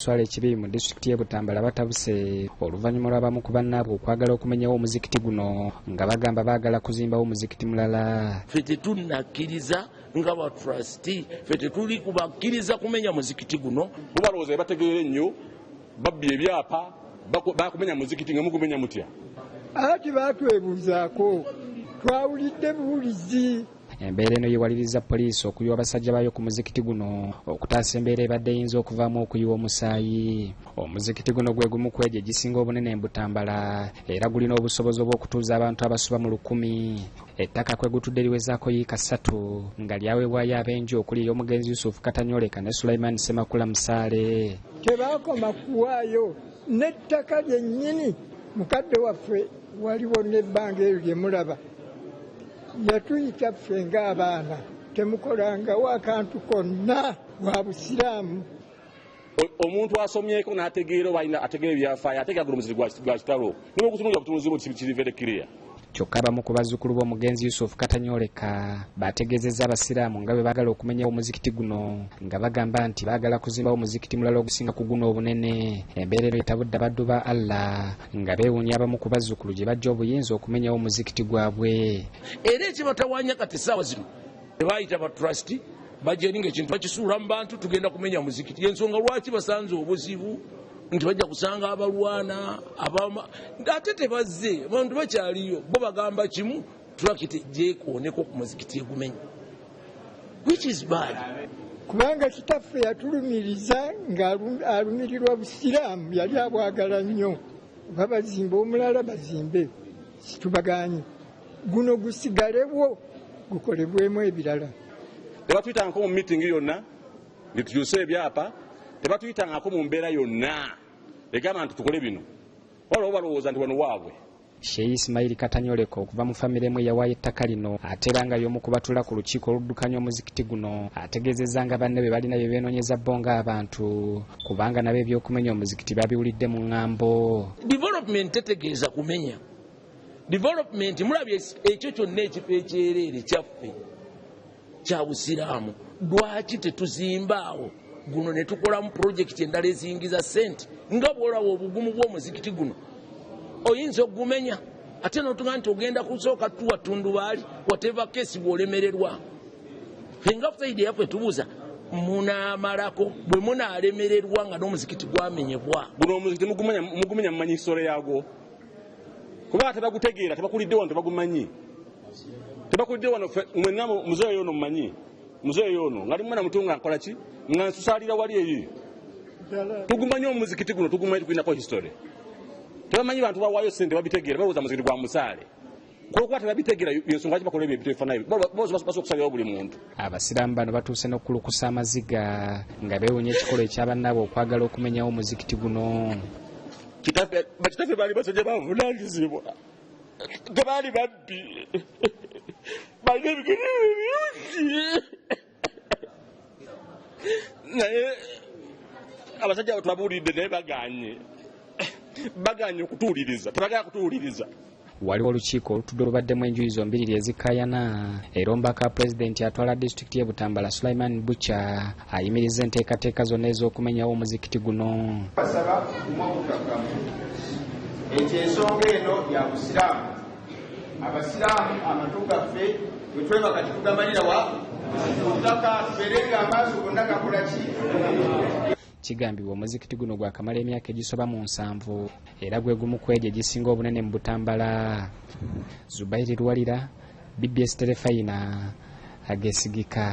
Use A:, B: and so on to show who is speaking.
A: Swale Kibibi mu disitulikiti y'e Butambala batabuse oluvannyuma lw'abamu ku bannaabwe okwagala okumenyawo omuzikiti guno nga bagamba baagala kuzimbawo omuzikiti mulala.
B: Ffe tetunnakkiriza nga ba trustee, ffe tetuli kubakkiriza kumenya muzikiti guno.
C: Bubalowooza bategeera ennyo babbye ebyapa bakumenya muzikiti nga mugumenya mutya.
D: Ati baatwebuuzaako twawulidde buwulizi.
A: Embeera eno yeewaliriza poliisi okuyiwa abasajja baayo ku muzikiti guno okutaasa embeera ebadde eyinza okuvaamu okuyiwa omusaayi. Omuzikiti guno gwe gumu ku egyo egisinga obunene mu Butambala era gulina obusobozi obw'okutuuza abantu abasoba mu 1,000. Ettaka kwe gutudde liwezaako yiika 3 nga lyaweebwayo ab'enju okuli ey'omugenzi Yusuf Katanyoleka ne Sulaiman Semakula Musaale.
D: Tebaakoma kuwaayo n'ettaka lyennyini. Mukadde waffe waliwo n'ebbanga eryo lye mulaba yatuyita ffe ng'abaana temukolangawo akantu konna wa busiraamu.
C: Omuntu asomyeko n'ategeera oba ategeera ebyafaayo ategeera guli omuziri gwa kitalo n'okutunulira butunuzi mu kiri clear.
A: Kyokka abamu ku bazzukulu b'omugenzi Yusuf Katanyoleka bategeezezza abasiraamu nga bwe baagala okumenyawo omuzikiti guno nga bagamba nti baagala kuzimbawo omuzikiti mulala ogusinga ku guno obunene. Embeera eno etabudde abaddu ba Allah nga beewuunya abamu ku bazzukulu gye bajja obuyinza okumenyawo omuzikiti gwabwe.
B: Era ekibatawaanya kati essaawa zino tebaayita ba trustee bajja eri ng'ekintu bakisuula mu bantu tugenda kumenya muzikiti. Ensonga lwaki basanze obuzibu nti bajja kusanga abalwana ate tebazze abantu bakyaliyo bo bagamba kimu tulakite gyekooneko ku muzikiti egumenya, which is bad.
D: Kubanga kitaffe yatulumiriza ng'alumirirwa busiraamu yali abwagala nnyo. Babazimba omulala bazimbe situbaganye guno gusigalewo gukolebwemu ebirala.
C: Tebatuyitangako mu meeting yonna nitukyuse ebyapa, tebatuyitangako mu mbeera yonna egamba nti tukole bino waliwo balowooza nti wano waabwe.
A: Sheikh Ismail Katanyoleka okuva mu famire emu eyawaayo ettaka lino ate era nga y'omu ku batuula ku lukiiko oluddukanya omuzikiti guno ategeezezza nga banne be balina bye beenoonyeza bo ng'abantu kubanga nabo ebyokumenya omuzikiti babiwulidde mu ŋŋambo.
B: Development tetegeeza kumenya. Development mulabye ekyo kyonna ekyereere kyaffe kya busiraamu. Lwaki tetuzimbaawo guno ne tukolamu pulojekiti endala eziyingiza ssente nga bw'olaba obugumu bw'omuzikiti guno oyinza okugumenya ate n'otuga nti ogenda kusooka tuwa tundubaali whatever case bw'olemererwa. Ffe nga sayidi yaffe tubuuza munaamalako bwe munaalemererwa nga n'omuzikiti gwamenyebwa.
C: Guno omuzikiti mugumenya mumanyi hisole yaagwo kubanga tebagutegeera tebakulidde wano tebagumanyi tebakulidde wano mwenna muzeeyo yono mumanyi muzeeyo yono nga limwana mutunga nkola ki nga nsusaalira wali eyi tugumanyi omuzikiti guno tugumanyi tukulinako history. Tebamanyi bantu bawaayo ssente babitegeera balowooza muzikiti gwa musaale kuba tebabitegeera yensonga lwaki bakola ebyo ebiteefanayo basobola okusalirawo buli muntu.
A: Abasiraamu bano batuuse n'okukulukusa amaziga nga beewuunya ekikolwa eky'abannaabwe okwagala okumenyawo omuzikiti guno.
C: Bakitaffe baali basajja bavunaanyizibwa tebaali babbi balina ebigenero ebirungi naye abasajja abo twabuulidde naye baganye okutuwuliriza tebagala kutuwuliriza.
A: Waliwo olukiiko olutudde olubaddemu enjuyi zombiriri ezikkaayana era omubaka pulezidenti atwala disitulikiti y'e Butambala Sulaiman Bucha ayimiriza enteekateeka zonna ez'okumenyawo omuzikiti guno.
E: Basaba kumwabutakamu ekyo ensonga eno ya busiraamu. Abasiraamu amatu gaffe bwe twebaka tetugamalira wa ttaka tubeerenga amaaso gonna gakola ki.
A: Kigambibwa omuzikiti guno gwakamala emyaka egisoba mu 7 era gwe gumu ku egyo egisinga obunene mu Butambala. Zubairi Lwalira, BBS Telefayina, agesigika.